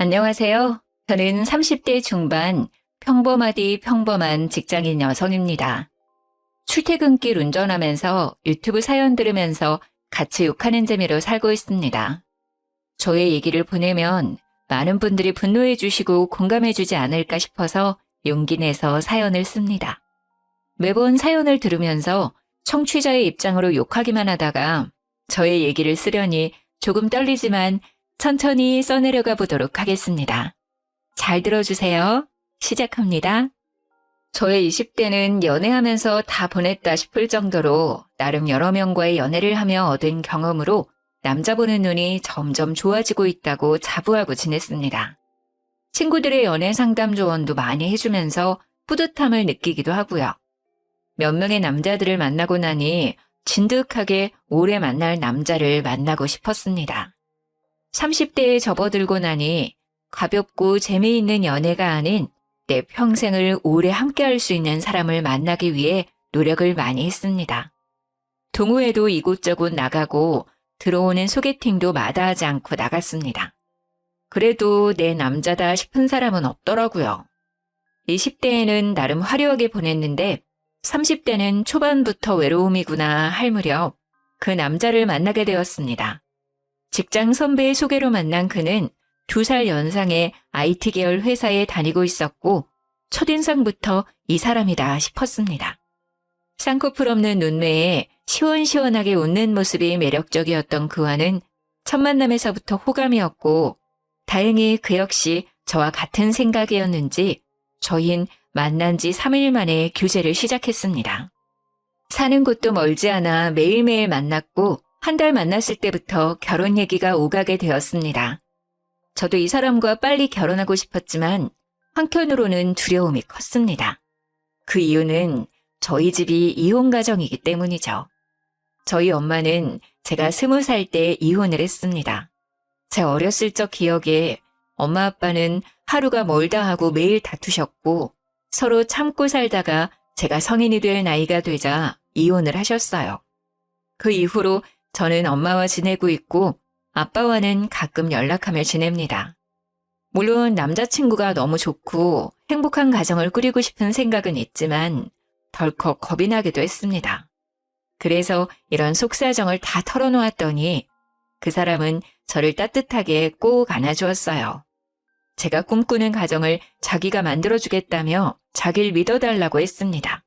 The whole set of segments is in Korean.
안녕하세요. 저는 30대 중반 평범하디 평범한 직장인 여성입니다. 출퇴근길 운전하면서 유튜브 사연 들으면서 같이 욕하는 재미로 살고 있습니다. 저의 얘기를 보내면 많은 분들이 분노해 주시고 공감해 주지 않을까 싶어서 용기 내서 사연을 씁니다. 매번 사연을 들으면서 청취자의 입장으로 욕하기만 하다가 저의 얘기를 쓰려니 조금 떨리지만 천천히 써내려가 보도록 하겠습니다. 잘 들어주세요. 시작합니다. 저의 20대는 연애하면서 다 보냈다 싶을 정도로 나름 여러 명과의 연애를 하며 얻은 경험으로 남자 보는 눈이 점점 좋아지고 있다고 자부하고 지냈습니다. 친구들의 연애 상담 조언도 많이 해주면서 뿌듯함을 느끼기도 하고요. 몇 명의 남자들을 만나고 나니 진득하게 오래 만날 남자를 만나고 싶었습니다. 30대에 접어들고 나니 가볍고 재미있는 연애가 아닌 내 평생을 오래 함께할 수 있는 사람을 만나기 위해 노력을 많이 했습니다. 동호회도 이곳저곳 나가고 들어오는 소개팅도 마다하지 않고 나갔습니다. 그래도 내 남자다 싶은 사람은 없더라고요. 20대에는 나름 화려하게 보냈는데 30대는 초반부터 외로움이구나 할 무렵 그 남자를 만나게 되었습니다. 직장 선배의 소개로 만난 그는 2살 연상의 IT 계열 회사에 다니고 있었고 첫인상부터 이 사람이다 싶었습니다. 쌍꺼풀 없는 눈매에 시원시원하게 웃는 모습이 매력적이었던 그와는 첫 만남에서부터 호감이었고 다행히 그 역시 저와 같은 생각이었는지 저흰 만난 지 3일 만에 교제를 시작했습니다. 사는 곳도 멀지 않아 매일매일 만났고 한 달 만났을 때부터 결혼 얘기가 오가게 되었습니다. 저도 이 사람과 빨리 결혼하고 싶었지만 한편으로는 두려움이 컸습니다. 그 이유는 저희 집이 이혼 가정이기 때문이죠. 저희 엄마는 제가 20살 때 이혼을 했습니다. 제 어렸을 적 기억에 엄마 아빠는 하루가 멀다 하고 매일 다투셨고 서로 참고 살다가 제가 성인이 될 나이가 되자 이혼을 하셨어요. 그 이후로 저는 엄마와 지내고 있고 아빠와는 가끔 연락하며 지냅니다. 물론 남자친구가 너무 좋고 행복한 가정을 꾸리고 싶은 생각은 있지만 덜컥 겁이 나기도 했습니다. 그래서 이런 속사정을 다 털어놓았더니 그 사람은 저를 따뜻하게 꼭 안아주었어요. 제가 꿈꾸는 가정을 자기가 만들어주겠다며 자기를 믿어달라고 했습니다.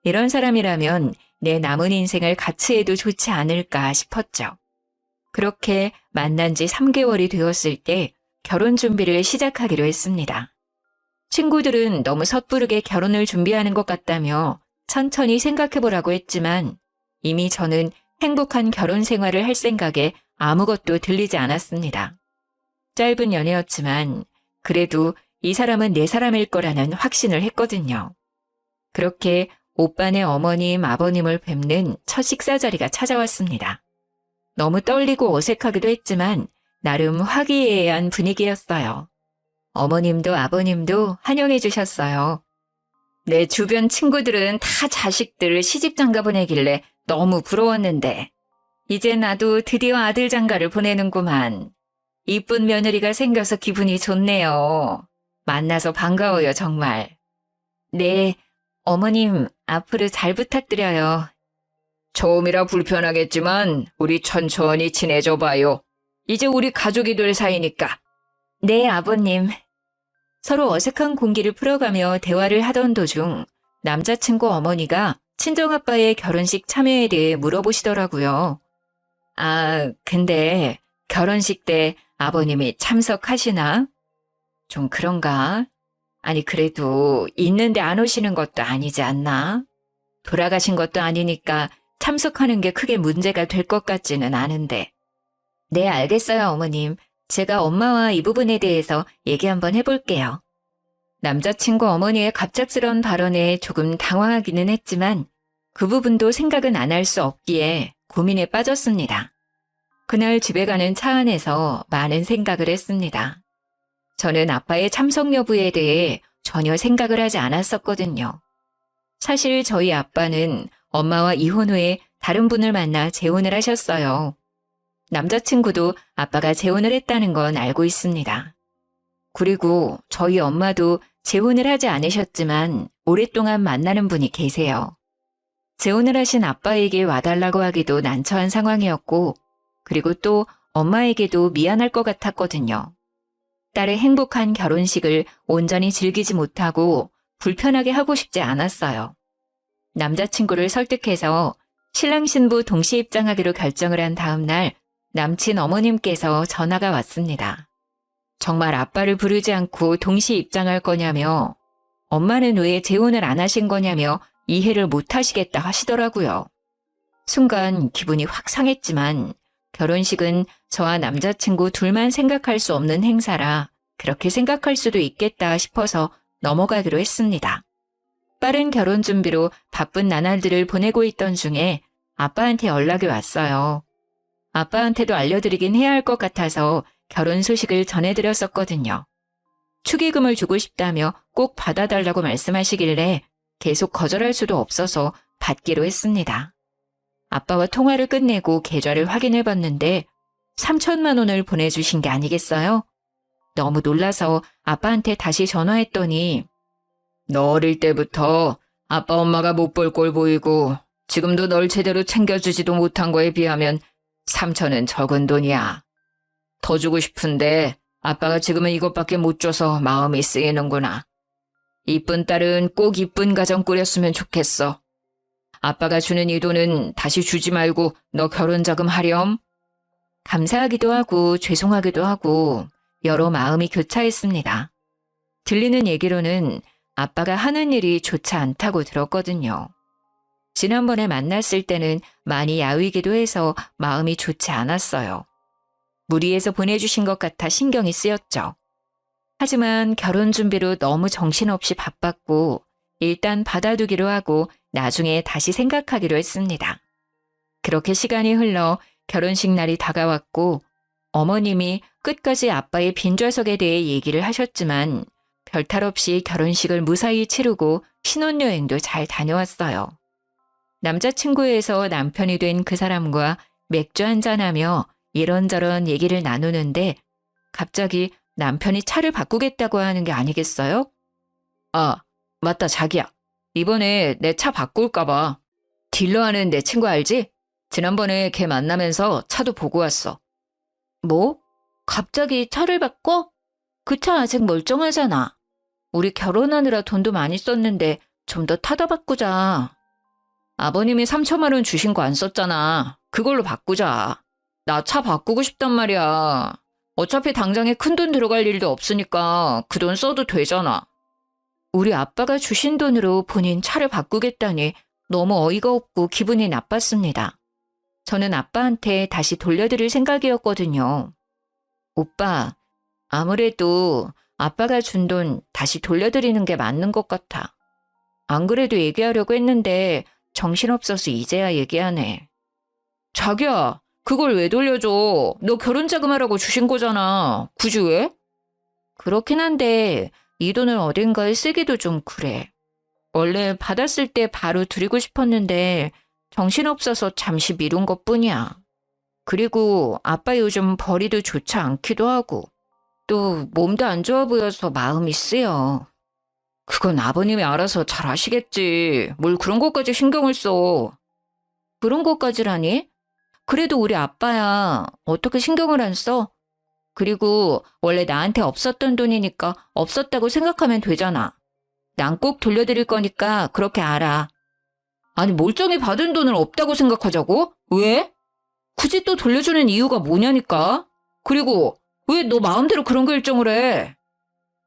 이런 사람이라면 내 남은 인생을 같이 해도 좋지 않을까 싶었죠. 그렇게 만난 지 3개월이 되었을 때 결혼 준비를 시작하기로 했습니다. 친구들은 너무 섣부르게 결혼을 준비하는 것 같다며 천천히 생각해보라고 했지만 이미 저는 행복한 결혼 생활을 할 생각에 아무것도 들리지 않았습니다. 짧은 연애였지만 그래도 이 사람은 내 사람일 거라는 확신을 했거든요. 그렇게 오빠네 어머님, 아버님을 뵙는 첫 식사 자리가 찾아왔습니다. 너무 떨리고 어색하기도 했지만 나름 화기애애한 분위기였어요. 어머님도 아버님도 환영해 주셨어요. 내 주변 친구들은 다 자식들 시집 장가 보내길래 너무 부러웠는데 이제 나도 드디어 아들 장가를 보내는구만. 이쁜 며느리가 생겨서 기분이 좋네요. 만나서 반가워요, 정말. 네, 어머님, 앞으로 잘 부탁드려요. 처음이라 불편하겠지만 우리 천천히 지내줘 봐요. 이제 우리 가족이 될 사이니까. 네, 아버님. 서로 어색한 공기를 풀어가며 대화를 하던 도중 남자친구 어머니가 친정아빠의 결혼식 참여에 대해 물어보시더라고요. 아, 근데 결혼식 때 아버님이 참석하시나? 좀 그런가? 아니 그래도 있는데 안 오시는 것도 아니지 않나? 돌아가신 것도 아니니까 참석하는 게 크게 문제가 될 것 같지는 않은데. 네, 알겠어요, 어머님. 제가 엄마와 이 부분에 대해서 얘기 한번 해볼게요. 남자친구 어머니의 갑작스러운 발언에 조금 당황하기는 했지만 그 부분도 생각은 안 할 수 없기에 고민에 빠졌습니다. 그날 집에 가는 차 안에서 많은 생각을 했습니다. 저는 아빠의 참석 여부에 대해 전혀 생각을 하지 않았었거든요. 사실 저희 아빠는 엄마와 이혼 후에 다른 분을 만나 재혼을 하셨어요. 남자친구도 아빠가 재혼을 했다는 건 알고 있습니다. 그리고 저희 엄마도 재혼을 하지 않으셨지만 오랫동안 만나는 분이 계세요. 재혼을 하신 아빠에게 와달라고 하기도 난처한 상황이었고, 그리고 또 엄마에게도 미안할 것 같았거든요. 딸의 행복한 결혼식을 온전히 즐기지 못하고 불편하게 하고 싶지 않았어요. 남자친구를 설득해서 신랑 신부 동시 입장하기로 결정을 한 다음 날 남친 어머님께서 전화가 왔습니다. 정말 아빠를 부르지 않고 동시 입장할 거냐며, 엄마는 왜 재혼을 안 하신 거냐며 이해를 못 하시겠다 하시더라고요. 순간 기분이 확 상했지만 결혼식은 저와 남자친구 둘만 생각할 수 없는 행사라 그렇게 생각할 수도 있겠다 싶어서 넘어가기로 했습니다. 빠른 결혼 준비로 바쁜 나날들을 보내고 있던 중에 아빠한테 연락이 왔어요. 아빠한테도 알려드리긴 해야 할 것 같아서 결혼 소식을 전해드렸었거든요. 축의금을 주고 싶다며 꼭 받아달라고 말씀하시길래 계속 거절할 수도 없어서 받기로 했습니다. 아빠와 통화를 끝내고 계좌를 확인해봤는데 3천만 원을 보내주신 게 아니겠어요? 너무 놀라서 아빠한테 다시 전화했더니 너 어릴 때부터 아빠 엄마가 못 볼 꼴 보이고 지금도 널 제대로 챙겨주지도 못한 거에 비하면 3천은 적은 돈이야. 더 주고 싶은데 아빠가 지금은 이것밖에 못 줘서 마음이 쓰이는구나. 이쁜 딸은 꼭 이쁜 가정 꾸렸으면 좋겠어. 아빠가 주는 이 돈은 다시 주지 말고 너 결혼 자금 하렴. 감사하기도 하고 죄송하기도 하고 여러 마음이 교차했습니다. 들리는 얘기로는 아빠가 하는 일이 좋지 않다고 들었거든요. 지난번에 만났을 때는 많이 야위기도 해서 마음이 좋지 않았어요. 무리해서 보내주신 것 같아 신경이 쓰였죠. 하지만 결혼 준비로 너무 정신없이 바빴고 일단 받아두기로 하고 나중에 다시 생각하기로 했습니다. 그렇게 시간이 흘러 결혼식 날이 다가왔고 어머님이 끝까지 아빠의 빈좌석에 대해 얘기를 하셨지만 별탈 없이 결혼식을 무사히 치르고 신혼여행도 잘 다녀왔어요. 남자친구에서 남편이 된 그 사람과 맥주 한잔하며 이런저런 얘기를 나누는데 갑자기 남편이 차를 바꾸겠다고 하는 게 아니겠어요? 아, 맞다 자기야. 이번에 내 차 바꿀까 봐. 딜러 하는 내 친구 알지? 지난번에 걔 만나면서 차도 보고 왔어. 뭐? 갑자기 차를 바꿔? 그 차 아직 멀쩡하잖아. 우리 결혼하느라 돈도 많이 썼는데 좀 더 타다 바꾸자. 아버님이 3천만 원 주신 거 안 썼잖아. 그걸로 바꾸자. 나 차 바꾸고 싶단 말이야. 어차피 당장에 큰돈 들어갈 일도 없으니까 그 돈 써도 되잖아. 우리 아빠가 주신 돈으로 본인 차를 바꾸겠다니 너무 어이가 없고 기분이 나빴습니다. 저는 아빠한테 다시 돌려드릴 생각이었거든요. 오빠, 아무래도 아빠가 준 돈 다시 돌려드리는 게 맞는 것 같아. 안 그래도 얘기하려고 했는데 정신없어서 이제야 얘기하네. 자기야, 그걸 왜 돌려줘? 너 결혼 자금하라고 주신 거잖아. 굳이 왜? 그렇긴 한데 이 돈을 어딘가에 쓰기도 좀 그래. 원래 받았을 때 바로 드리고 싶었는데 정신없어서 잠시 미룬 것뿐이야. 그리고 아빠 요즘 벌이도 좋지 않기도 하고 또 몸도 안 좋아 보여서 마음이 쓰여. 그건 아버님이 알아서 잘 아시겠지. 뭘 그런 것까지 신경을 써. 그런 것까지라니? 그래도 우리 아빠야. 어떻게 신경을 안 써? 그리고 원래 나한테 없었던 돈이니까 없었다고 생각하면 되잖아. 난 꼭 돌려드릴 거니까 그렇게 알아. 아니 멀쩡히 받은 돈을 없다고 생각하자고? 왜? 굳이 또 돌려주는 이유가 뭐냐니까? 그리고 왜 너 마음대로 그런 결정을 해?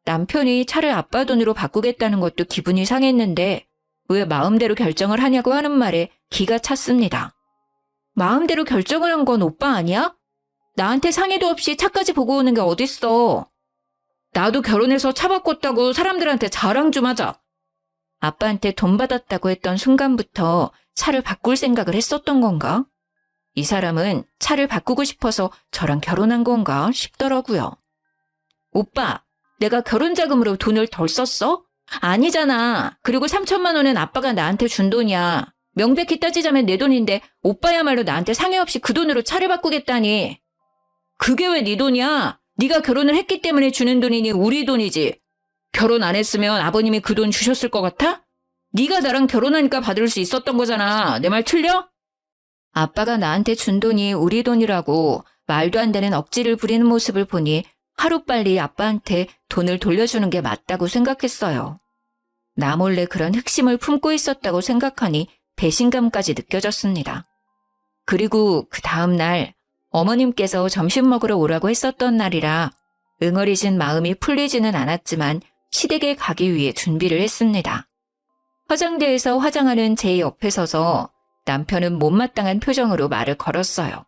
남편이 차를 아빠 돈으로 바꾸겠다는 것도 기분이 상했는데 왜 마음대로 결정을 하냐고 하는 말에 기가 찼습니다. 마음대로 결정을 한 건 오빠 아니야? 나한테 상의도 없이 차까지 보고 오는 게 어딨어. 나도 결혼해서 차 바꿨다고 사람들한테 자랑 좀 하자. 아빠한테 돈 받았다고 했던 순간부터 차를 바꿀 생각을 했었던 건가? 이 사람은 차를 바꾸고 싶어서 저랑 결혼한 건가 싶더라고요. 오빠, 내가 결혼 자금으로 돈을 덜 썼어? 아니잖아. 그리고 3천만 원은 아빠가 나한테 준 돈이야. 명백히 따지자면 내 돈인데 오빠야말로 나한테 상의 없이 그 돈으로 차를 바꾸겠다니. 그게 왜 네 돈이야? 네가 결혼을 했기 때문에 주는 돈이니 우리 돈이지. 결혼 안 했으면 아버님이 그 돈 주셨을 것 같아? 네가 나랑 결혼하니까 받을 수 있었던 거잖아. 내 말 틀려? 아빠가 나한테 준 돈이 우리 돈이라고 말도 안 되는 억지를 부리는 모습을 보니 하루빨리 아빠한테 돈을 돌려주는 게 맞다고 생각했어요. 나 몰래 그런 흑심을 품고 있었다고 생각하니 배신감까지 느껴졌습니다. 그리고 그 다음 날 어머님께서 점심 먹으러 오라고 했었던 날이라 응어리진 마음이 풀리지는 않았지만 시댁에 가기 위해 준비를 했습니다. 화장대에서 화장하는 제 옆에 서서 남편은 못마땅한 표정으로 말을 걸었어요.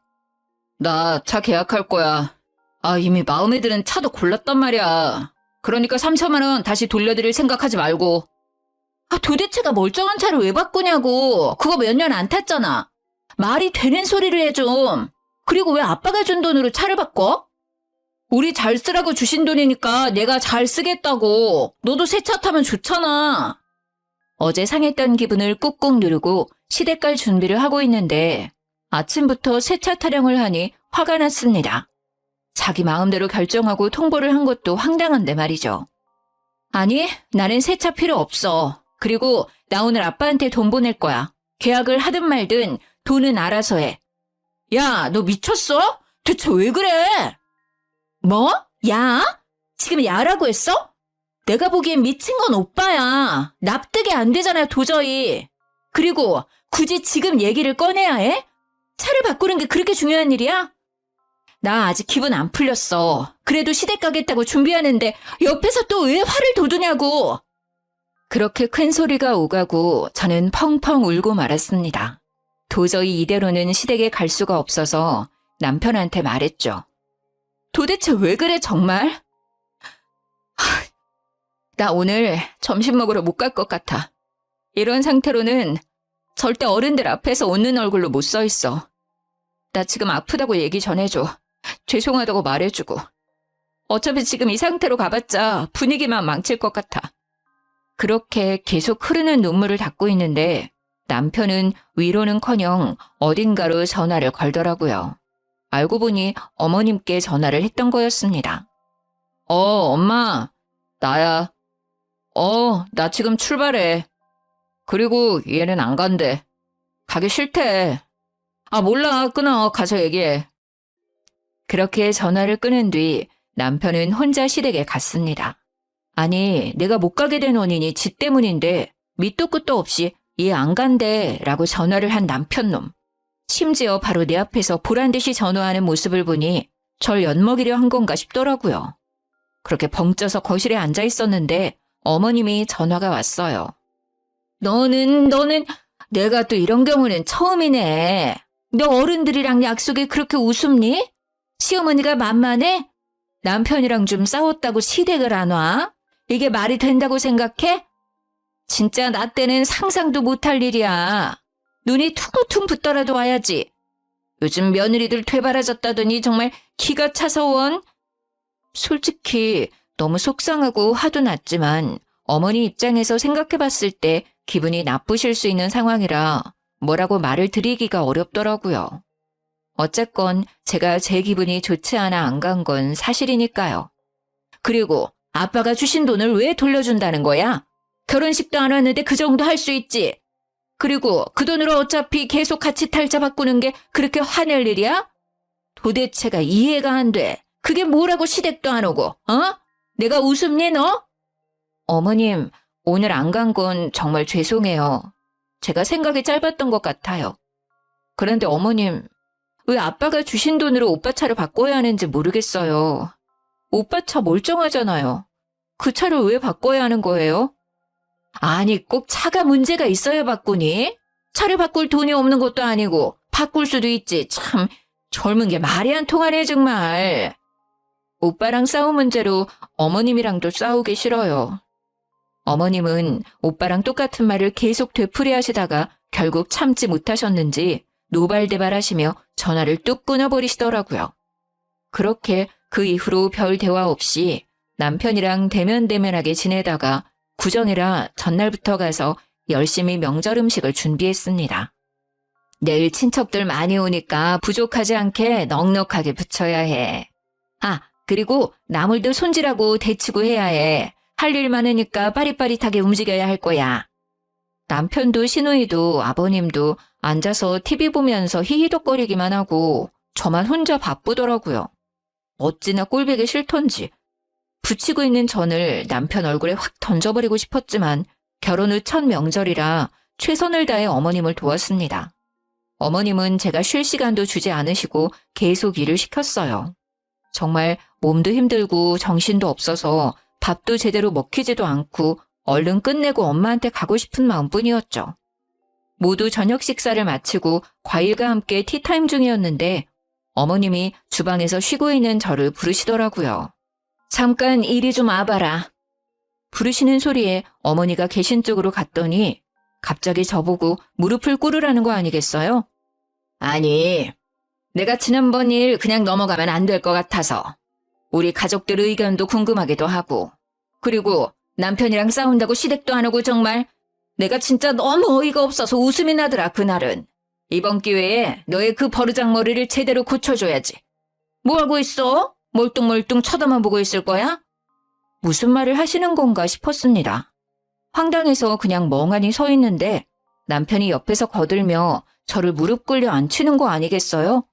나 차 계약할 거야. 이미 마음에 드는 차도 골랐단 말이야. 그러니까 3천만 원 다시 돌려드릴 생각하지 말고. 도대체가 멀쩡한 차를 왜 바꾸냐고. 그거 몇 년 안 탔잖아. 말이 되는 소리를 해 좀. 그리고 왜 아빠가 준 돈으로 차를 바꿔? 우리 잘 쓰라고 주신 돈이니까 내가 잘 쓰겠다고. 너도 새 차 타면 좋잖아. 어제 상했던 기분을 꾹꾹 누르고 시댁 갈 준비를 하고 있는데 아침부터 새 차 타령을 하니 화가 났습니다. 자기 마음대로 결정하고 통보를 한 것도 황당한데 말이죠. 아니, 나는 새 차 필요 없어. 그리고 나 오늘 아빠한테 돈 보낼 거야. 계약을 하든 말든 돈은 알아서 해. 야, 너 미쳤어? 대체 왜 그래? 뭐? 야? 지금 야라고 했어? 내가 보기엔 미친 건 오빠야. 납득이 안 되잖아, 도저히. 그리고 굳이 지금 얘기를 꺼내야 해? 차를 바꾸는 게 그렇게 중요한 일이야? 나 아직 기분 안 풀렸어. 그래도 시댁 가겠다고 준비하는데 옆에서 또 왜 화를 돋우냐고. 그렇게 큰 소리가 오가고 저는 펑펑 울고 말았습니다. 도저히 이대로는 시댁에 갈 수가 없어서 남편한테 말했죠. 도대체 왜 그래 정말? 나 오늘 점심 먹으러 못 갈 것 같아. 이런 상태로는 절대 어른들 앞에서 웃는 얼굴로 못 서 있어. 나 지금 아프다고 얘기 전해줘. 죄송하다고 말해주고. 어차피 지금 이 상태로 가봤자 분위기만 망칠 것 같아. 그렇게 계속 흐르는 눈물을 닦고 있는데 남편은 위로는커녕 어딘가로 전화를 걸더라고요. 알고 보니 어머님께 전화를 했던 거였습니다. 엄마, 나야. 나 지금 출발해. 그리고 얘는 안 간대. 가기 싫대. 몰라. 끊어. 가서 얘기해. 그렇게 전화를 끊은 뒤 남편은 혼자 시댁에 갔습니다. 아니, 내가 못 가게 된 원인이 지 때문인데 밑도 끝도 없이 얘 안 간대 라고 전화를 한 남편놈. 심지어 바로 내 앞에서 보란듯이 전화하는 모습을 보니 절 엿먹이려 한 건가 싶더라고요. 그렇게 벙쪄서 거실에 앉아 있었는데 어머님이 전화가 왔어요. 너는 내가 또 이런 경우는 처음이네. 너 어른들이랑 약속에 그렇게 웃음니? 시어머니가 만만해? 남편이랑 좀 싸웠다고 시댁을 안 와? 이게 말이 된다고 생각해? 진짜 나 때는 상상도 못할 일이야. 눈이 퉁퉁 붙더라도 와야지. 요즘 며느리들 되바라졌다더니 정말 기가 차서 원. 솔직히 너무 속상하고 화도 났지만 어머니 입장에서 생각해봤을 때 기분이 나쁘실 수 있는 상황이라 뭐라고 말을 드리기가 어렵더라고요. 어쨌건 제가 제 기분이 좋지 않아 안 간 건 사실이니까요. 그리고 아빠가 주신 돈을 왜 돌려준다는 거야? 결혼식도 안 왔는데 그 정도 할 수 있지. 그리고 그 돈으로 어차피 계속 같이 탈자 바꾸는 게 그렇게 화낼 일이야? 도대체가 이해가 안 돼. 그게 뭐라고 시댁도 안 오고, 내가 웃음니 너? 어머님, 오늘 안 간 건 정말 죄송해요. 제가 생각이 짧았던 것 같아요. 그런데 어머님, 왜 아빠가 주신 돈으로 오빠 차를 바꿔야 하는지 모르겠어요. 오빠 차 멀쩡하잖아요. 그 차를 왜 바꿔야 하는 거예요? 아니, 꼭 차가 문제가 있어야 바꾸니? 차를 바꿀 돈이 없는 것도 아니고 바꿀 수도 있지. 참 젊은 게 말이 안 통하네 정말. 오빠랑 싸움 문제로 어머님이랑도 싸우기 싫어요. 어머님은 오빠랑 똑같은 말을 계속 되풀이하시다가 결국 참지 못하셨는지 노발대발하시며 전화를 뚝 끊어버리시더라고요. 그렇게 그 이후로 별 대화 없이 남편이랑 대면대면하게 지내다가 구정이라 전날부터 가서 열심히 명절 음식을 준비했습니다. 내일 친척들 많이 오니까 부족하지 않게 넉넉하게 부쳐야 해. 그리고 나물도 손질하고 데치고 해야 해. 할 일 많으니까 빠릿빠릿하게 움직여야 할 거야. 남편도 시누이도 아버님도 앉아서 TV 보면서 히히덕거리기만 하고 저만 혼자 바쁘더라고요. 어찌나 꼴보기 싫던지. 붙이고 있는 전을 남편 얼굴에 확 던져버리고 싶었지만 결혼 후 첫 명절이라 최선을 다해 어머님을 도왔습니다. 어머님은 제가 쉴 시간도 주지 않으시고 계속 일을 시켰어요. 정말 몸도 힘들고 정신도 없어서 밥도 제대로 먹히지도 않고 얼른 끝내고 엄마한테 가고 싶은 마음뿐이었죠. 모두 저녁 식사를 마치고 과일과 함께 티타임 중이었는데 어머님이 주방에서 쉬고 있는 저를 부르시더라고요. 잠깐 이리 좀 와봐라. 부르시는 소리에 어머니가 계신 쪽으로 갔더니 갑자기 저보고 무릎을 꿇으라는 거 아니겠어요? 아니, 내가 지난번 일 그냥 넘어가면 안 될 것 같아서. 우리 가족들 의견도 궁금하기도 하고. 그리고 남편이랑 싸운다고 시댁도 안 오고 정말 내가 진짜 너무 어이가 없어서 웃음이 나더라 그날은. 이번 기회에 너의 그 버르장머리를 제대로 고쳐줘야지. 뭐하고 있어? 멀뚱멀뚱 쳐다만 보고 있을 거야? 무슨 말을 하시는 건가 싶었습니다. 황당해서 그냥 멍하니 서 있는데 남편이 옆에서 거들며 저를 무릎 꿇려 앉히는 거 아니겠어요?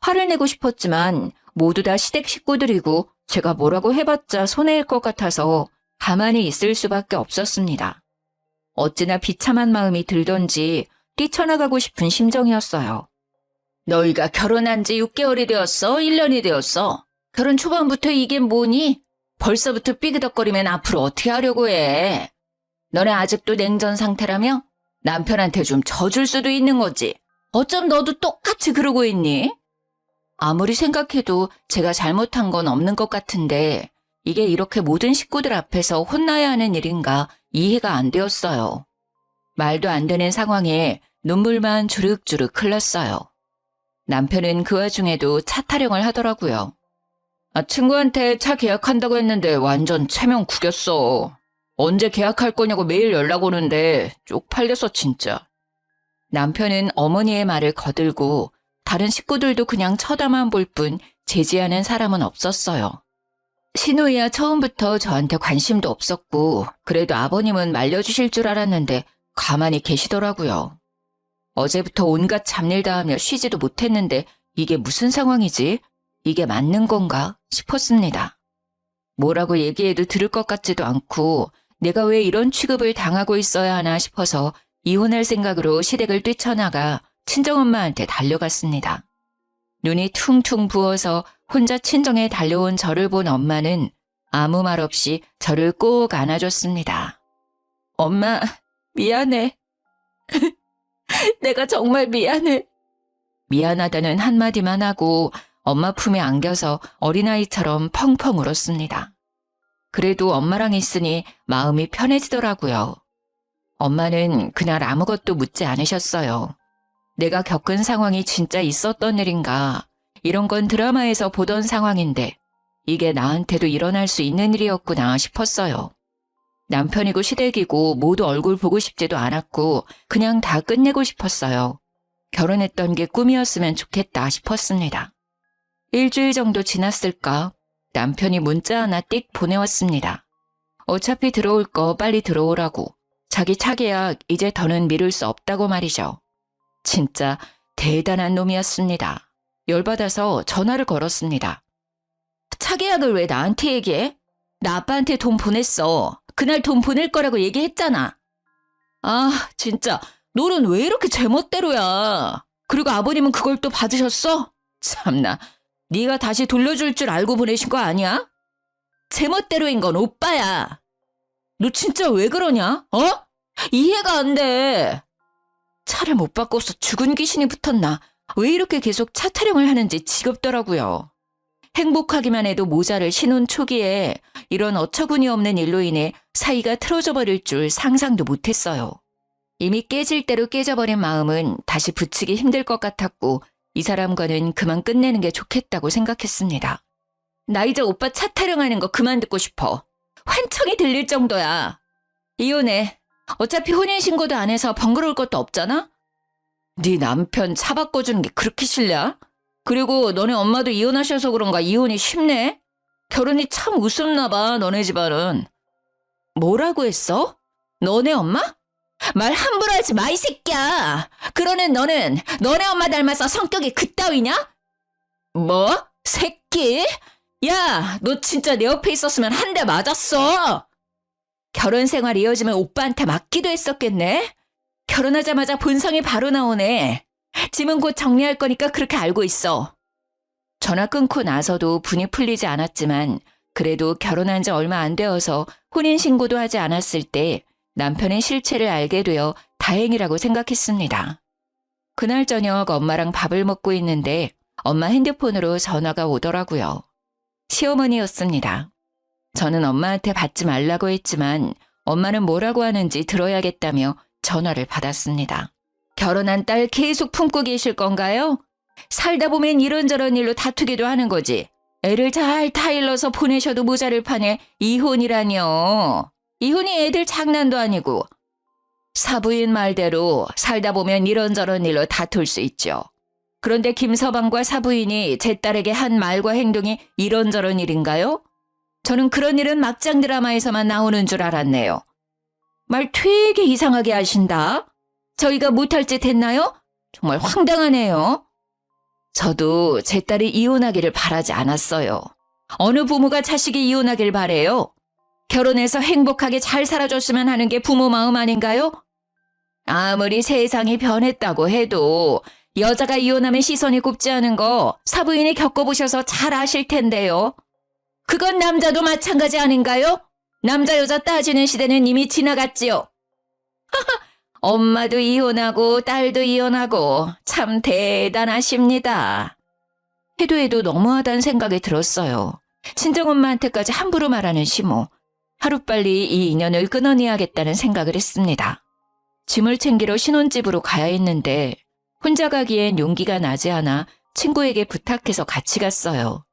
화를 내고 싶었지만 모두 다 시댁 식구들이고 제가 뭐라고 해봤자 손해일 것 같아서 가만히 있을 수밖에 없었습니다. 어찌나 비참한 마음이 들던지 뛰쳐나가고 싶은 심정이었어요. 너희가 결혼한 지 6개월이 되었어? 1년이 되었어? 결혼 초반부터 이게 뭐니? 벌써부터 삐그덕거리면 앞으로 어떻게 하려고 해? 너네 아직도 냉전 상태라며? 남편한테 좀 져줄 수도 있는 거지. 어쩜 너도 똑같이 그러고 있니? 아무리 생각해도 제가 잘못한 건 없는 것 같은데 이게 이렇게 모든 식구들 앞에서 혼나야 하는 일인가 이해가 안 되었어요. 말도 안 되는 상황에 눈물만 주륵주륵 흘렀어요. 남편은 그 와중에도 차 타령을 하더라고요. 친구한테 차 계약한다고 했는데 완전 체면 구겼어. 언제 계약할 거냐고 매일 연락 오는데 쪽팔려서 진짜. 남편은 어머니의 말을 거들고 다른 식구들도 그냥 쳐다만 볼 뿐 제지하는 사람은 없었어요. 시누이야 처음부터 저한테 관심도 없었고 그래도 아버님은 말려주실 줄 알았는데 가만히 계시더라고요. 어제부터 온갖 잡일 다 하며 쉬지도 못했는데 이게 무슨 상황이지? 이게 맞는 건가 싶었습니다. 뭐라고 얘기해도 들을 것 같지도 않고 내가 왜 이런 취급을 당하고 있어야 하나 싶어서 이혼할 생각으로 시댁을 뛰쳐나가 친정엄마한테 달려갔습니다. 눈이 퉁퉁 부어서 혼자 친정에 달려온 저를 본 엄마는 아무 말 없이 저를 꼭 안아줬습니다. 엄마, 미안해. 내가 정말 미안해. 미안하다는 한마디만 하고 엄마 품에 안겨서 어린아이처럼 펑펑 울었습니다. 그래도 엄마랑 있으니 마음이 편해지더라고요. 엄마는 그날 아무것도 묻지 않으셨어요. 내가 겪은 상황이 진짜 있었던 일인가, 이런 건 드라마에서 보던 상황인데 이게 나한테도 일어날 수 있는 일이었구나 싶었어요. 남편이고 시댁이고 모두 얼굴 보고 싶지도 않았고 그냥 다 끝내고 싶었어요. 결혼했던 게 꿈이었으면 좋겠다 싶었습니다. 일주일 정도 지났을까 남편이 문자 하나 띡 보내왔습니다. 어차피 들어올 거 빨리 들어오라고. 자기 차 계약 이제 더는 미룰 수 없다고 말이죠. 진짜 대단한 놈이었습니다. 열받아서 전화를 걸었습니다. 차 계약을 왜 나한테 얘기해? 나 아빠한테 돈 보냈어. 그날 돈 보낼 거라고 얘기했잖아. 아, 진짜 너는 왜 이렇게 제멋대로야. 그리고 아버님은 그걸 또 받으셨어? 참나, 네가 다시 돌려줄 줄 알고 보내신 거 아니야? 제멋대로인 건 오빠야. 너 진짜 왜 그러냐? 어? 이해가 안 돼. 차를 못 바꿔서 죽은 귀신이 붙었나? 왜 이렇게 계속 차 타령을 하는지 지겹더라고요. 행복하기만 해도 모자를 신혼 초기에 이런 어처구니 없는 일로 인해 사이가 틀어져 버릴 줄 상상도 못했어요. 이미 깨질 대로 깨져버린 마음은 다시 붙이기 힘들 것 같았고 이 사람과는 그만 끝내는 게 좋겠다고 생각했습니다. 나 이제 오빠 차 타령하는 거 그만 듣고 싶어. 환청이 들릴 정도야. 이혼해. 어차피 혼인신고도 안 해서 번거로울 것도 없잖아? 네 남편 차 바꿔주는 게 그렇게 싫냐? 그리고 너네 엄마도 이혼하셔서 그런가 이혼이 쉽네? 결혼이 참 우습나 봐, 너네 집안은. 뭐라고 했어? 너네 엄마? 말 함부로 하지 마, 이 새끼야. 그러는 너는 너네 엄마 닮아서 성격이 그따위냐? 뭐? 새끼? 야, 너 진짜 내 옆에 있었으면 한 대 맞았어. 결혼 생활 이어지면 오빠한테 맞기도 했었겠네? 결혼하자마자 본성이 바로 나오네. 짐은 곧 정리할 거니까 그렇게 알고 있어. 전화 끊고 나서도 분이 풀리지 않았지만 그래도 결혼한 지 얼마 안 되어서 혼인신고도 하지 않았을 때 남편의 실체를 알게 되어 다행이라고 생각했습니다. 그날 저녁 엄마랑 밥을 먹고 있는데 엄마 핸드폰으로 전화가 오더라고요. 시어머니였습니다. 저는 엄마한테 받지 말라고 했지만 엄마는 뭐라고 하는지 들어야겠다며 전화를 받았습니다. 결혼한 딸 계속 품고 계실 건가요? 살다 보면 이런저런 일로 다투기도 하는 거지. 애를 잘 타일러서 보내셔도 모자를 판에 이혼이라뇨. 이혼이 애들 장난도 아니고. 사부인 말대로 살다 보면 이런저런 일로 다툴 수 있죠. 그런데 김서방과 사부인이 제 딸에게 한 말과 행동이 이런저런 일인가요? 저는 그런 일은 막장 드라마에서만 나오는 줄 알았네요. 말 되게 이상하게 하신다. 저희가 못할 짓 했나요? 정말 황당하네요. 저도 제 딸이 이혼하기를 바라지 않았어요. 어느 부모가 자식이 이혼하길 바래요? 결혼해서 행복하게 잘 살아줬으면 하는 게 부모 마음 아닌가요? 아무리 세상이 변했다고 해도 여자가 이혼하면 시선이 곱지 않은 거 사부인이 겪어보셔서 잘 아실 텐데요. 그건 남자도 마찬가지 아닌가요? 남자 여자 따지는 시대는 이미 지나갔지요. 엄마도 이혼하고 딸도 이혼하고 참 대단하십니다. 해도 너무하다는 생각이 들었어요. 친정엄마한테까지 함부로 말하는 시모. 하루빨리 이 인연을 끊어내야겠다는 생각을 했습니다. 짐을 챙기러 신혼집으로 가야 했는데 혼자 가기엔 용기가 나지 않아 친구에게 부탁해서 같이 갔어요.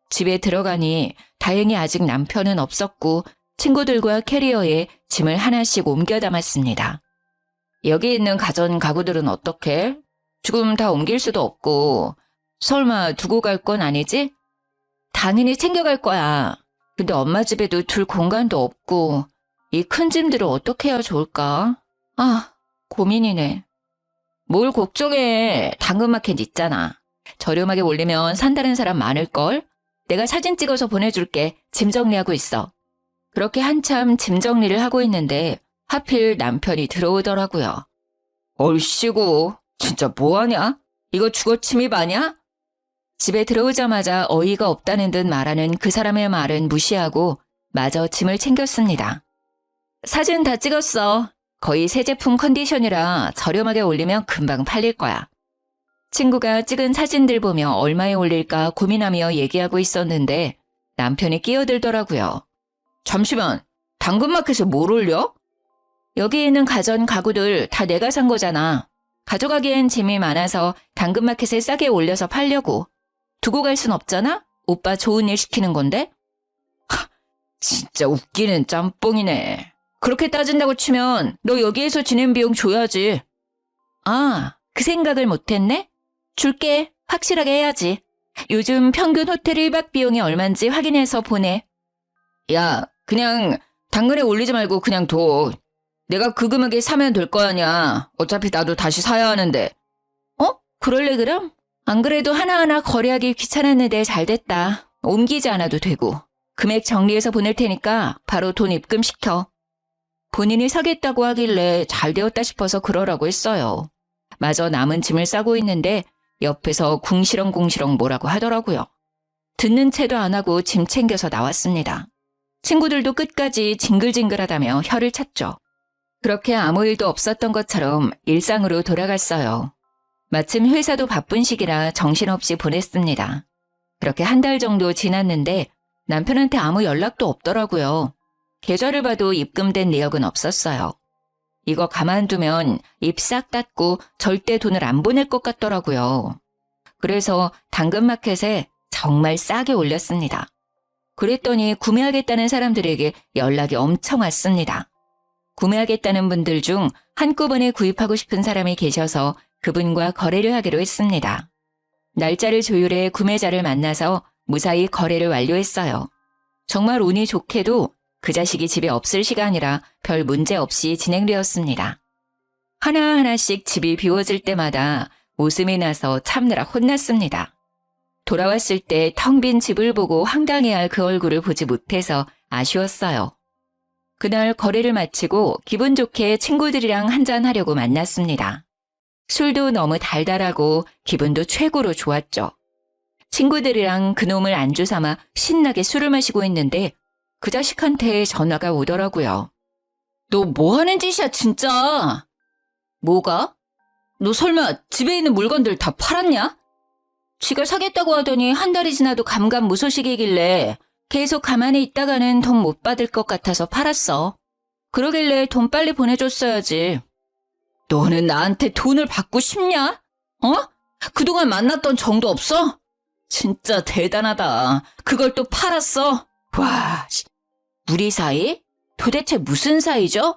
집에 들어가니 다행히 아직 남편은 없었고 친구들과 캐리어에 짐을 하나씩 옮겨 담았습니다. 여기 있는 가전 가구들은 어떻게? 지금 다 옮길 수도 없고 설마 두고 갈 건 아니지? 당연히 챙겨갈 거야. 근데 엄마 집에도 둘 공간도 없고 이 큰 짐들을 어떻게 해야 좋을까? 아, 고민이네. 뭘 걱정해. 당근마켓 있잖아. 저렴하게 올리면 산다는 사람 많을걸? 내가 사진 찍어서 보내줄게. 짐 정리하고 있어. 그렇게 한참 짐 정리를 하고 있는데 하필 남편이 들어오더라고요. 얼씨구, 진짜 뭐하냐? 이거 주거 침입 아냐? 집에 들어오자마자 어이가 없다는 듯 말하는 그 사람의 말은 무시하고 마저 짐을 챙겼습니다. 사진 다 찍었어. 거의 새 제품 컨디션이라 저렴하게 올리면 금방 팔릴 거야. 친구가 찍은 사진들 보며 얼마에 올릴까 고민하며 얘기하고 있었는데 남편이 끼어들더라고요. 잠시만, 당근마켓에 뭘 올려? 여기 있는 가전 가구들 다 내가 산 거잖아. 가져가기엔 짐이 많아서 당근마켓에 싸게 올려서 팔려고. 두고 갈 순 없잖아? 오빠 좋은 일 시키는 건데? 하, 진짜 웃기는 짬뽕이네. 그렇게 따진다고 치면 너 여기에서 지낸 비용 줘야지. 아, 그 생각을 못했네? 줄게. 확실하게 해야지. 요즘 평균 호텔 1박 비용이 얼만지 확인해서 보내. 야, 그냥 당근에 올리지 말고 그냥 둬. 내가 그 금액에 사면 될 거 아니야. 어차피 나도 다시 사야 하는데. 어? 그럴래 그럼? 안 그래도 하나하나 거래하기 귀찮았는데 잘 됐다. 옮기지 않아도 되고. 금액 정리해서 보낼 테니까 바로 돈 입금시켜. 본인이 사겠다고 하길래 잘 되었다 싶어서 그러라고 했어요. 마저 남은 짐을 싸고 있는데 옆에서 궁시렁궁시렁 뭐라고 하더라고요. 듣는 채도 안 하고 짐 챙겨서 나왔습니다. 친구들도 끝까지 징글징글하다며 혀를 찼죠. 그렇게 아무 일도 없었던 것처럼 일상으로 돌아갔어요. 마침 회사도 바쁜 시기라 정신없이 보냈습니다. 그렇게 한 달 정도 지났는데 남편한테 아무 연락도 없더라고요. 계좌를 봐도 입금된 내역은 없었어요. 이거 가만두면 입 싹 닫고 절대 돈을 안 보낼 것 같더라고요. 그래서 당근마켓에 정말 싸게 올렸습니다. 그랬더니 구매하겠다는 사람들에게 연락이 엄청 왔습니다. 구매하겠다는 분들 중 한꺼번에 구입하고 싶은 사람이 계셔서 그분과 거래를 하기로 했습니다. 날짜를 조율해 구매자를 만나서 무사히 거래를 완료했어요. 정말 운이 좋게도 그 자식이 집에 없을 시간이라 별 문제 없이 진행되었습니다. 하나하나씩 집이 비워질 때마다 웃음이 나서 참느라 혼났습니다. 돌아왔을 때 텅 빈 집을 보고 황당해할 그 얼굴을 보지 못해서 아쉬웠어요. 그날 거래를 마치고 기분 좋게 친구들이랑 한잔하려고 만났습니다. 술도 너무 달달하고 기분도 최고로 좋았죠. 친구들이랑 그놈을 안주 삼아 신나게 술을 마시고 있는데 그 자식한테 전화가 오더라고요. 너 뭐 하는 짓이야 진짜? 뭐가? 너 설마 집에 있는 물건들 다 팔았냐? 지가 사겠다고 하더니 한 달이 지나도 감감무소식이길래 계속 가만히 있다가는 돈 못 받을 것 같아서 팔았어. 그러길래 돈 빨리 보내줬어야지. 너는 나한테 돈을 받고 싶냐? 어? 그동안 만났던 정도 없어? 진짜 대단하다. 그걸 또 팔았어? 와, 우리 사이? 도대체 무슨 사이죠?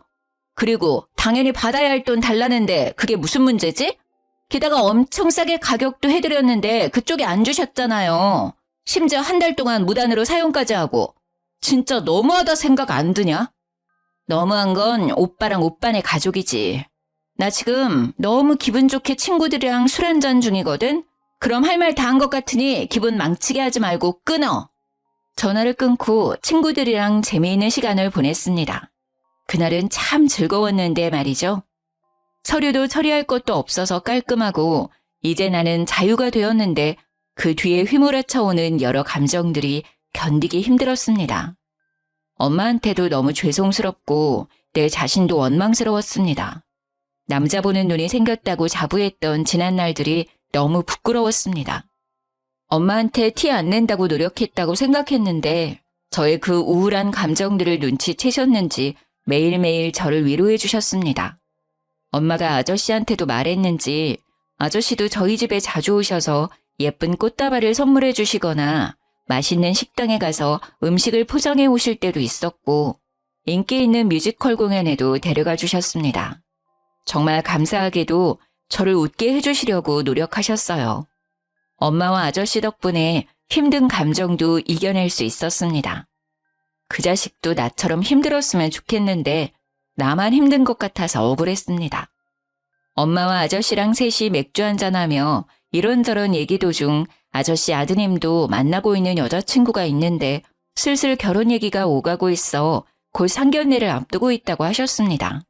그리고 당연히 받아야 할 돈 달라는데 그게 무슨 문제지? 게다가 엄청 싸게 가격도 해드렸는데 그쪽이 안 주셨잖아요. 심지어 한 달 동안 무단으로 사용까지 하고. 진짜 너무하다 생각 안 드냐? 너무한 건 오빠랑 오빠네 가족이지. 나 지금 너무 기분 좋게 친구들이랑 술 한잔 중이거든? 그럼 할 말 다 한 것 같으니 기분 망치게 하지 말고 끊어. 전화를 끊고 친구들이랑 재미있는 시간을 보냈습니다. 그날은 참 즐거웠는데 말이죠. 서류도 처리할 것도 없어서 깔끔하고 이제 나는 자유가 되었는데 그 뒤에 휘몰아쳐오는 여러 감정들이 견디기 힘들었습니다. 엄마한테도 너무 죄송스럽고 내 자신도 원망스러웠습니다. 남자 보는 눈이 생겼다고 자부했던 지난 날들이 너무 부끄러웠습니다. 엄마한테 티 안 낸다고 노력했다고 생각했는데 저의 그 우울한 감정들을 눈치채셨는지 매일매일 저를 위로해 주셨습니다. 엄마가 아저씨한테도 말했는지 아저씨도 저희 집에 자주 오셔서 예쁜 꽃다발을 선물해 주시거나 맛있는 식당에 가서 음식을 포장해 오실 때도 있었고 인기 있는 뮤지컬 공연에도 데려가 주셨습니다. 정말 감사하게도 저를 웃게 해주시려고 노력하셨어요. 엄마와 아저씨 덕분에 힘든 감정도 이겨낼 수 있었습니다. 그 자식도 나처럼 힘들었으면 좋겠는데 나만 힘든 것 같아서 억울했습니다. 엄마와 아저씨랑 셋이 맥주 한잔하며 이런저런 얘기 도중 아저씨 아드님도 만나고 있는 여자친구가 있는데 슬슬 결혼 얘기가 오가고 있어 곧 상견례를 앞두고 있다고 하셨습니다.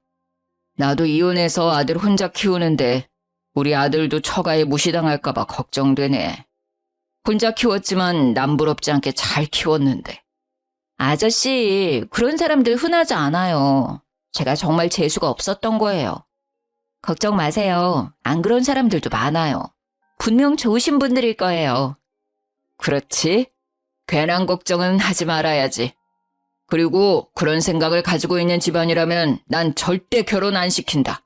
나도 이혼해서 아들 혼자 키우는데 우리 아들도 처가에 무시당할까봐 걱정되네. 혼자 키웠지만 남부럽지 않게 잘 키웠는데. 아저씨, 그런 사람들 흔하지 않아요. 제가 정말 재수가 없었던 거예요. 걱정 마세요. 안 그런 사람들도 많아요. 분명 좋으신 분들일 거예요. 그렇지. 괜한 걱정은 하지 말아야지. 그리고 그런 생각을 가지고 있는 집안이라면 난 절대 결혼 안 시킨다.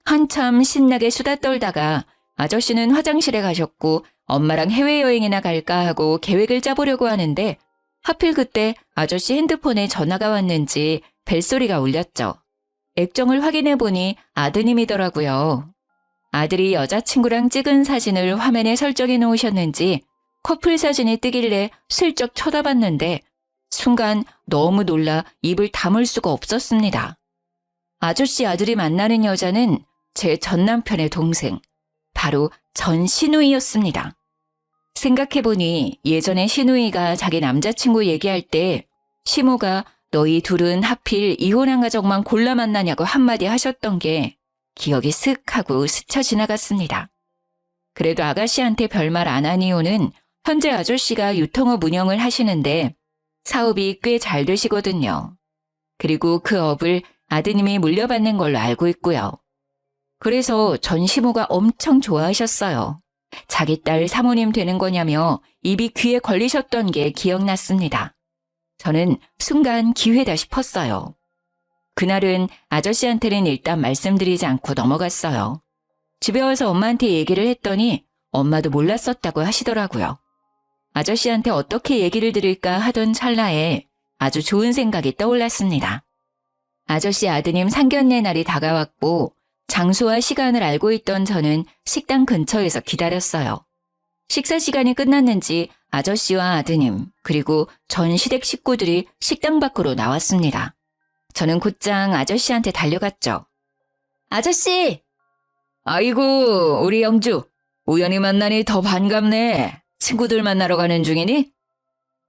한참 신나게 수다 떨다가 아저씨는 화장실에 가셨고 엄마랑 해외여행이나 갈까 하고 계획을 짜보려고 하는데 하필 그때 아저씨 핸드폰에 전화가 왔는지 벨소리가 울렸죠. 액정을 확인해보니 아드님이더라고요. 아들이 여자친구랑 찍은 사진을 화면에 설정해 놓으셨는지 커플 사진이 뜨길래 슬쩍 쳐다봤는데 순간 너무 놀라 입을 다물 수가 없었습니다. 아저씨 아들이 만나는 여자는 제 전남편의 동생, 바로 전신우이였습니다. 생각해보니 예전에 신우이가 자기 남자친구 얘기할 때 시모가 너희 둘은 하필 이혼한 가족만 골라 만나냐고 한마디 하셨던 게 기억이 슥 하고 스쳐 지나갔습니다. 그래도 아가씨한테 별말 안 한 이유는 현재 아저씨가 유통업 운영을 하시는데 사업이 꽤 잘 되시거든요. 그리고 그 업을 아드님이 물려받는 걸로 알고 있고요. 그래서 전 시모가 엄청 좋아하셨어요. 자기 딸 사모님 되는 거냐며 입이 귀에 걸리셨던 게 기억났습니다. 저는 순간 기회다 싶었어요. 그날은 아저씨한테는 일단 말씀드리지 않고 넘어갔어요. 집에 와서 엄마한테 얘기를 했더니 엄마도 몰랐었다고 하시더라고요. 아저씨한테 어떻게 얘기를 드릴까 하던 찰나에 아주 좋은 생각이 떠올랐습니다. 아저씨 아드님 상견례 날이 다가왔고 장소와 시간을 알고 있던 저는 식당 근처에서 기다렸어요. 식사 시간이 끝났는지 아저씨와 아드님 그리고 전 시댁 식구들이 식당 밖으로 나왔습니다. 저는 곧장 아저씨한테 달려갔죠. 아저씨! 아이고, 우리 영주. 우연히 만나니 더 반갑네. 친구들 만나러 가는 중이니?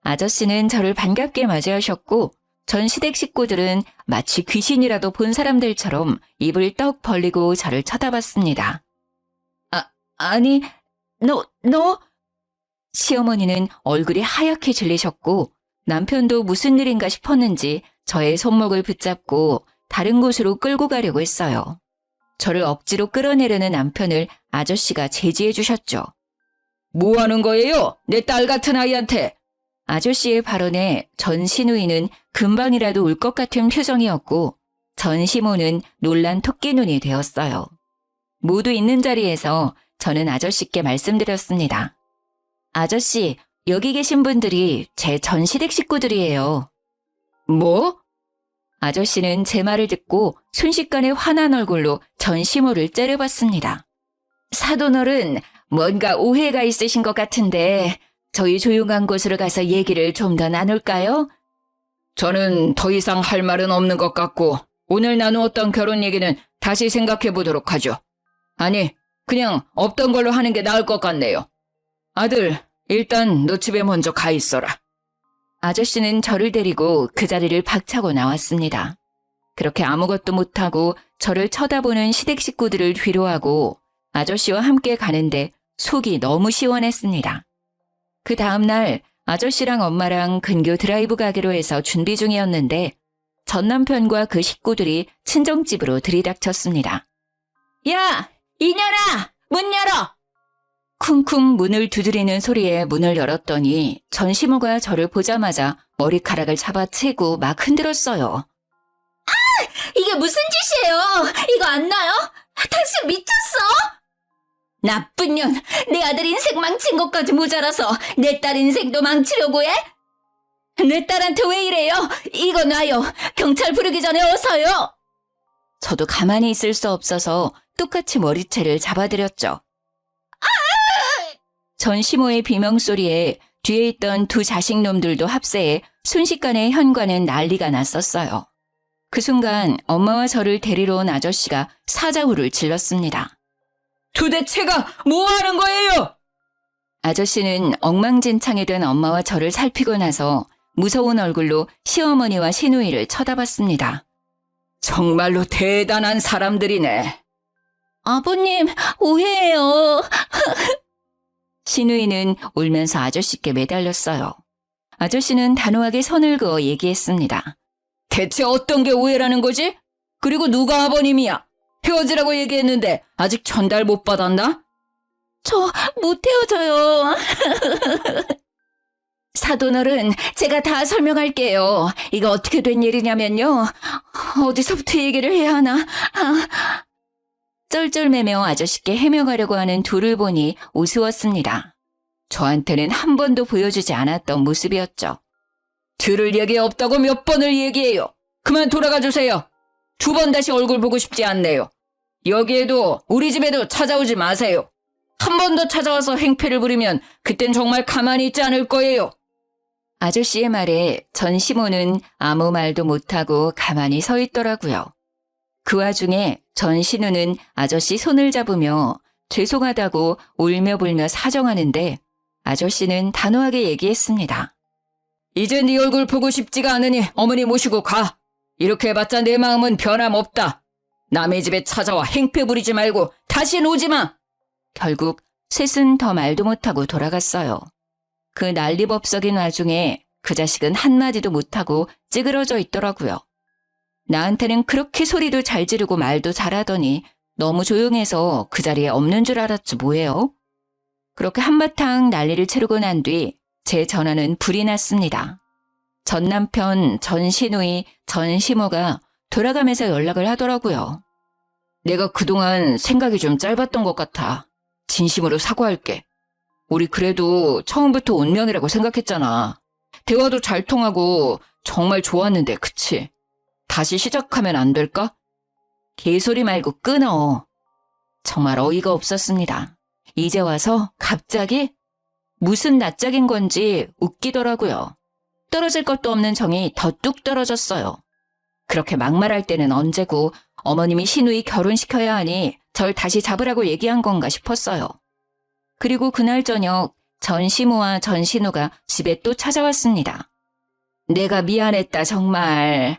아저씨는 저를 반갑게 맞이하셨고 전 시댁 식구들은 마치 귀신이라도 본 사람들처럼 입을 떡 벌리고 저를 쳐다봤습니다. 아니, 너? 시어머니는 얼굴이 하얗게 질리셨고 남편도 무슨 일인가 싶었는지 저의 손목을 붙잡고 다른 곳으로 끌고 가려고 했어요. 저를 억지로 끌어내려는 남편을 아저씨가 제지해 주셨죠. 뭐 하는 거예요? 내 딸 같은 아이한테. 아저씨의 발언에 전 시누이는 금방이라도 울 것 같은 표정이었고 전 시모는 놀란 토끼 눈이 되었어요. 모두 있는 자리에서 저는 아저씨께 말씀드렸습니다. 아저씨, 여기 계신 분들이 제 전 시댁 식구들이에요. 뭐? 아저씨는 제 말을 듣고 순식간에 화난 얼굴로 전 시모를 째려봤습니다. 사돈어른, 뭔가 오해가 있으신 것 같은데 저희 조용한 곳으로 가서 얘기를 좀 더 나눌까요? 저는 더 이상 할 말은 없는 것 같고 오늘 나누었던 결혼 얘기는 다시 생각해 보도록 하죠. 아니, 그냥 없던 걸로 하는 게 나을 것 같네요. 아들, 일단 너 집에 먼저 가 있어라. 아저씨는 저를 데리고 그 자리를 박차고 나왔습니다. 그렇게 아무것도 못하고 저를 쳐다보는 시댁 식구들을 뒤로하고 아저씨와 함께 가는데 속이 너무 시원했습니다. 그 다음날 아저씨랑 엄마랑 근교 드라이브 가기로 해서 준비 중이었는데 전 남편과 그 식구들이 친정집으로 들이닥쳤습니다. 야! 이년아! 문 열어! 쿵쿵 문을 두드리는 소리에 문을 열었더니 전 시모가 저를 보자마자 머리카락을 잡아채고 막 흔들었어요. 아! 이게 무슨 짓이에요? 이거 안 나요? 당신 미쳤어? 나쁜 년! 내 아들 인생 망친 것까지 모자라서 내 딸 인생도 망치려고 해? 내 딸한테 왜 이래요? 이거 놔요. 경찰 부르기 전에 어서요. 저도 가만히 있을 수 없어서 똑같이 머리채를 잡아드렸죠. 전 시모의 비명소리에 뒤에 있던 두 자식놈들도 합세해 순식간에 현관은 난리가 났었어요. 그 순간 엄마와 저를 데리러 온 아저씨가 사자후를 질렀습니다. 도대체가 뭐 하는 거예요? 아저씨는 엉망진창이 된 엄마와 저를 살피고 나서 무서운 얼굴로 시어머니와 시누이를 쳐다봤습니다. 정말로 대단한 사람들이네. 아버님, 오해해요. 시누이는 울면서 아저씨께 매달렸어요. 아저씨는 단호하게 선을 그어 얘기했습니다. 대체 어떤 게 오해라는 거지? 그리고 누가 아버님이야? 헤어지라고 얘기했는데 아직 전달 못 받았나? 저 못 헤어져요. 사돈어른, 제가 다 설명할게요. 이거 어떻게 된 일이냐면요. 어디서부터 얘기를 해야 하나? 쩔쩔매며 아저씨께 해명하려고 하는 둘을 보니 우스웠습니다. 저한테는 한 번도 보여주지 않았던 모습이었죠. 들을 얘기 없다고 몇 번을 얘기해요. 그만 돌아가 주세요. 2번 다시 얼굴 보고 싶지 않네요. 여기에도 우리 집에도 찾아오지 마세요. 한 번 더 찾아와서 행패를 부리면 그땐 정말 가만히 있지 않을 거예요. 아저씨의 말에 전 시모는 아무 말도 못하고 가만히 서 있더라고요. 그 와중에 전 신우는 아저씨 손을 잡으며 죄송하다고 울며불며 사정하는데 아저씨는 단호하게 얘기했습니다. 이제 네 얼굴 보고 싶지가 않으니 어머니 모시고 가. 이렇게 해봤자 내 마음은 변함없다. 남의 집에 찾아와 행패 부리지 말고 다신 오지 마. 결국 셋은 더 말도 못하고 돌아갔어요. 그 난리법석인 와중에 그 자식은 한마디도 못하고 찌그러져 있더라고요. 나한테는 그렇게 소리도 잘 지르고 말도 잘하더니 너무 조용해서 그 자리에 없는 줄 알았지 뭐예요. 그렇게 한바탕 난리를 치르고 난 뒤 제 전화는 불이 났습니다. 전 남편, 전 시누이, 전 시모가 돌아가면서 연락을 하더라고요. 내가 그동안 생각이 좀 짧았던 것 같아. 진심으로 사과할게. 우리 그래도 처음부터 운명이라고 생각했잖아. 대화도 잘 통하고 정말 좋았는데 그치? 다시 시작하면 안 될까? 개소리 말고 끊어. 정말 어이가 없었습니다. 이제 와서 갑자기? 무슨 낯짝인 건지 웃기더라고요. 떨어질 것도 없는 정이 더 뚝 떨어졌어요. 그렇게 막말할 때는 언제고 어머님이 시누이 결혼시켜야 하니 절 다시 잡으라고 얘기한 건가 싶었어요. 그리고 그날 저녁 전시모와 전신우가 집에 또 찾아왔습니다. 내가 미안했다 정말.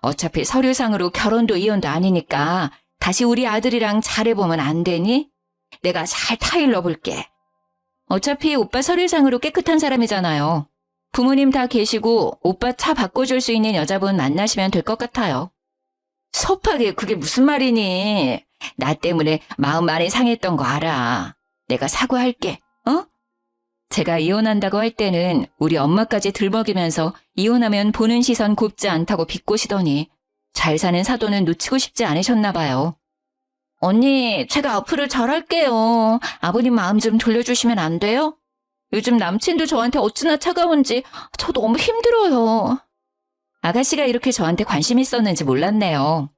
어차피 서류상으로 결혼도 이혼도 아니니까 다시 우리 아들이랑 잘해보면 안 되니? 내가 잘 타일러 볼게. 어차피 오빠 서류상으로 깨끗한 사람이잖아요. 부모님 다 계시고 오빠 차 바꿔줄 수 있는 여자분 만나시면 될 것 같아요. 섭하게 그게 무슨 말이니? 나 때문에 마음 많이 상했던 거 알아. 내가 사과할게. 제가 이혼한다고 할 때는 우리 엄마까지 들먹이면서 이혼하면 보는 시선 곱지 않다고 비꼬시더니 잘 사는 사돈은 놓치고 싶지 않으셨나 봐요. 언니, 제가 앞으로 잘할게요. 아버님 마음 좀 돌려주시면 안 돼요? 요즘 남친도 저한테 어찌나 차가운지 저 너무 힘들어요. 아가씨가 이렇게 저한테 관심 있었는지 몰랐네요.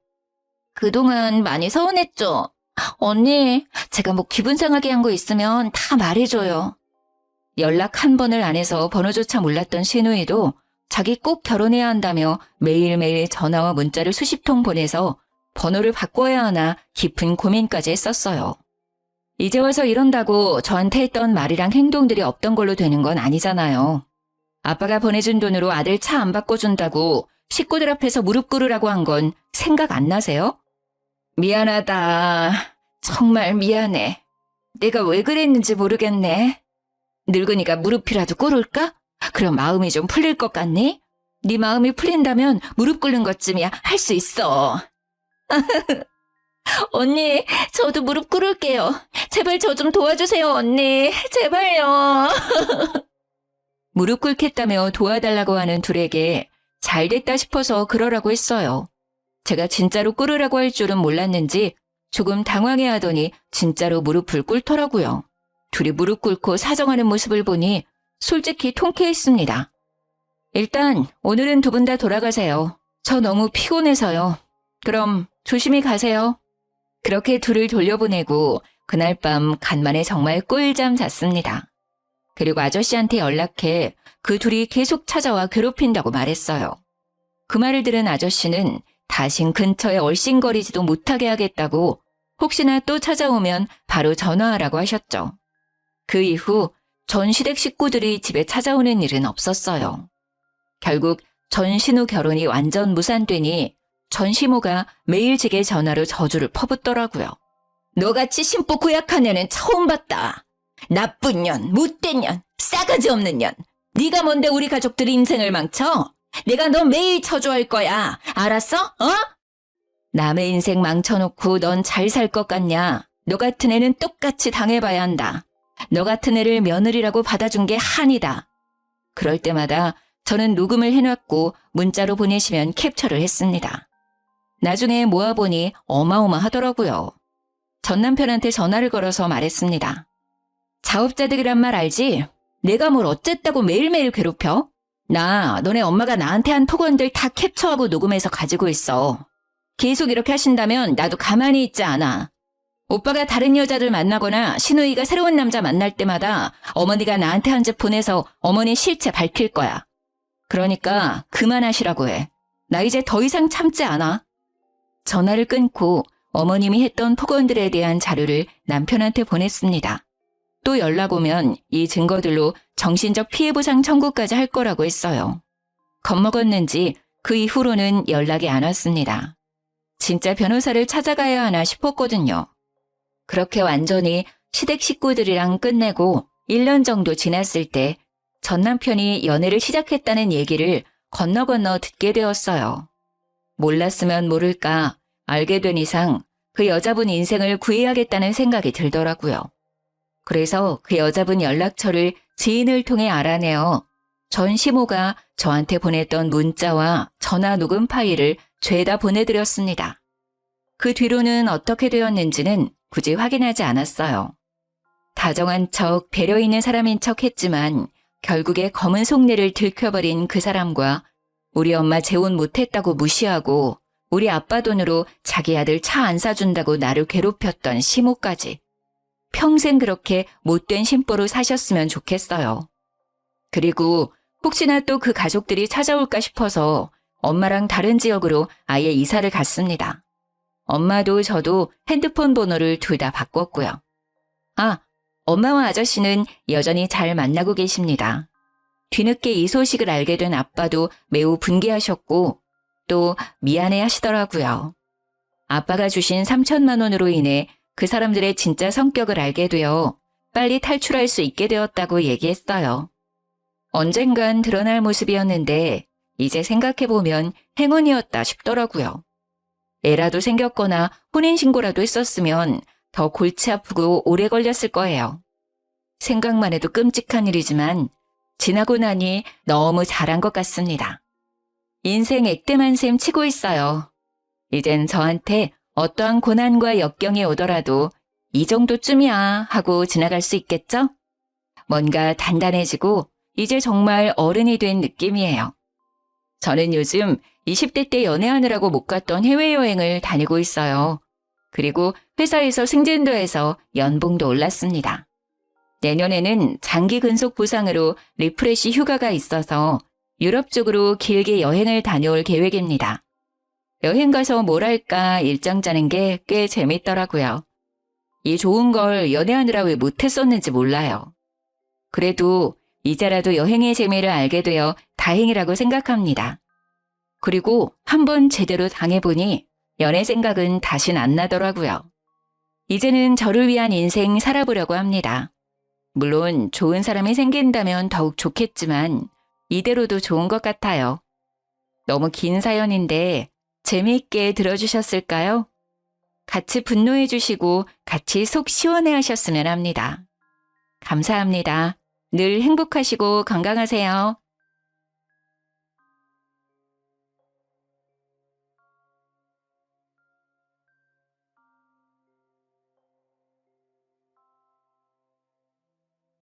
그동안 많이 서운했죠? 언니, 제가 뭐 기분 상하게 한 거 있으면 다 말해줘요. 연락 한 번을 안 해서 번호조차 몰랐던 신우이도 자기 꼭 결혼해야 한다며 매일매일 전화와 문자를 수십 통 보내서 번호를 바꿔야 하나 깊은 고민까지 했었어요. 이제 와서 이런다고 저한테 했던 말이랑 행동들이 없던 걸로 되는 건 아니잖아요. 아빠가 보내준 돈으로 아들 차 안 바꿔준다고 식구들 앞에서 무릎 꿇으라고 한 건 생각 안 나세요? 미안하다. 정말 미안해. 내가 왜 그랬는지 모르겠네. 늙은이가 무릎이라도 꿇을까? 그럼 마음이 좀 풀릴 것 같니? 네 마음이 풀린다면 무릎 꿇는 것쯤이야 할 수 있어. 언니, 저도 무릎 꿇을게요. 제발 저 좀 도와주세요, 언니. 제발요. 무릎 꿇겠다며 도와달라고 하는 둘에게 잘 됐다 싶어서 그러라고 했어요. 제가 진짜로 꿇으라고 할 줄은 몰랐는지 조금 당황해하더니 진짜로 무릎을 꿇더라고요. 둘이 무릎 꿇고 사정하는 모습을 보니 솔직히 통쾌했습니다. 일단 오늘은 두 분 다 돌아가세요. 저 너무 피곤해서요. 그럼 조심히 가세요. 그렇게 둘을 돌려보내고 그날 밤 간만에 정말 꿀잠 잤습니다. 그리고 아저씨한테 연락해 그 둘이 계속 찾아와 괴롭힌다고 말했어요. 그 말을 들은 아저씨는 다신 근처에 얼씬거리지도 못하게 하겠다고 혹시나 또 찾아오면 바로 전화하라고 하셨죠. 그 이후 전시댁 식구들이 집에 찾아오는 일은 없었어요. 결국 전신우 결혼이 완전 무산되니 전시모가 매일 제게 전화로 저주를 퍼붓더라고요. 너같이 심보 고약한 애는 처음 봤다. 나쁜 년, 못된 년, 싸가지 없는 년. 네가 뭔데 우리 가족들 인생을 망쳐? 내가 너 매일 처조할 거야. 알았어? 남의 인생 망쳐놓고 넌 잘 살 것 같냐? 너 같은 애는 똑같이 당해봐야 한다. 너 같은 애를 며느리라고 받아준 게 한이다. 그럴 때마다 저는 녹음을 해놨고 문자로 보내시면 캡처를 했습니다. 나중에 모아보니 어마어마하더라고요. 전 남편한테 전화를 걸어서 말했습니다. 자업자득이란 말 알지? 내가 뭘 어쨌다고 매일매일 괴롭혀? 나 너네 엄마가 나한테 한 폭언들 다 캡처하고 녹음해서 가지고 있어. 계속 이렇게 하신다면 나도 가만히 있지 않아. 오빠가 다른 여자들 만나거나 신우이가 새로운 남자 만날 때마다 어머니가 나한테 한 집 보내서 어머니 실체 밝힐 거야. 그러니까 그만하시라고 해. 나 이제 더 이상 참지 않아. 전화를 끊고 어머님이 했던 폭언들에 대한 자료를 남편한테 보냈습니다. 또 연락 오면 이 증거들로 정신적 피해보상 청구까지 할 거라고 했어요. 겁먹었는지 그 이후로는 연락이 안 왔습니다. 진짜 변호사를 찾아가야 하나 싶었거든요. 그렇게 완전히 시댁 식구들이랑 끝내고 1년 정도 지났을 때 전 남편이 연애를 시작했다는 얘기를 건너 듣게 되었어요. 몰랐으면 모를까 알게 된 이상 그 여자분 인생을 구해야겠다는 생각이 들더라고요. 그래서 그 여자분 연락처를 지인을 통해 알아내어 전 시모가 저한테 보냈던 문자와 전화 녹음 파일을 죄다 보내드렸습니다. 그 뒤로는 어떻게 되었는지는 굳이 확인하지 않았어요. 다정한 척, 배려 있는 사람인 척 했지만 결국에 검은 속내를 들켜버린 그 사람과 우리 엄마 재혼 못했다고 무시하고 우리 아빠 돈으로 자기 아들 차 안 사준다고 나를 괴롭혔던 시모까지. 평생 그렇게 못된 심보로 사셨으면 좋겠어요. 그리고 혹시나 또 그 가족들이 찾아올까 싶어서 엄마랑 다른 지역으로 아예 이사를 갔습니다. 엄마도 저도 핸드폰 번호를 둘 다 바꿨고요. 아, 엄마와 아저씨는 여전히 잘 만나고 계십니다. 뒤늦게 이 소식을 알게 된 아빠도 매우 분개하셨고 또 미안해 하시더라고요. 아빠가 주신 3천만 원으로 인해 그 사람들의 진짜 성격을 알게 되어 빨리 탈출할 수 있게 되었다고 얘기했어요. 언젠간 드러날 모습이었는데 이제 생각해보면 행운이었다 싶더라고요. 애라도 생겼거나 혼인신고라도 했었으면 더 골치 아프고 오래 걸렸을 거예요. 생각만 해도 끔찍한 일이지만 지나고 나니 너무 잘한 것 같습니다. 인생 액땜한 셈 치고 있어요. 이젠 저한테 어떠한 고난과 역경이 오더라도 이 정도쯤이야 하고 지나갈 수 있겠죠? 뭔가 단단해지고 이제 정말 어른이 된 느낌이에요. 저는 요즘 20대 때 연애하느라고 못 갔던 해외여행을 다니고 있어요. 그리고 회사에서 승진도 해서 연봉도 올랐습니다. 내년에는 장기 근속 보상으로 리프레시 휴가가 있어서 유럽 쪽으로 길게 여행을 다녀올 계획입니다. 여행 가서 뭘 할까 일정 짜는 게 꽤 재밌더라고요. 이 좋은 걸 연애하느라 왜 못했었는지 몰라요. 그래도 이제라도 여행의 재미를 알게 되어 다행이라고 생각합니다. 그리고 한번 제대로 당해보니 연애 생각은 다신 안 나더라고요. 이제는 저를 위한 인생 살아보려고 합니다. 물론 좋은 사람이 생긴다면 더욱 좋겠지만 이대로도 좋은 것 같아요. 너무 긴 사연인데 재미있게 들어주셨을까요? 같이 분노해 주시고 같이 속 시원해 하셨으면 합니다. 감사합니다. 늘 행복하시고 건강하세요.